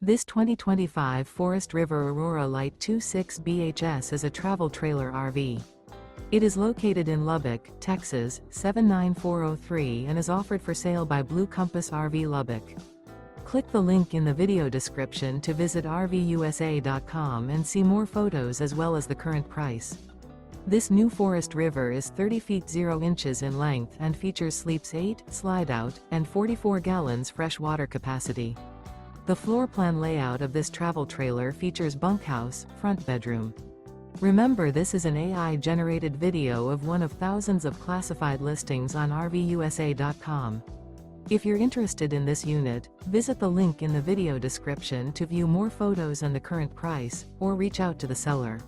This 2025 Forest River Aurora Light 26 BHS is a travel trailer RV. It is located in Lubbock, Texas, 79403 and is offered for sale by Blue Compass RV Lubbock. Click the link in the video description to visit RVUSA.com and see more photos as well as the current price. This new Forest River is 30 feet 0 inches in length and features sleeps 8, Slideout, and 44 gallons fresh water capacity. The floor plan layout of this travel trailer features bunkhouse, front bedroom. Remember, this is an AI-generated video of one of thousands of classified listings on RVUSA.com. If you're interested in this unit, visit the link in the video description to view more photos and the current price, or reach out to the seller.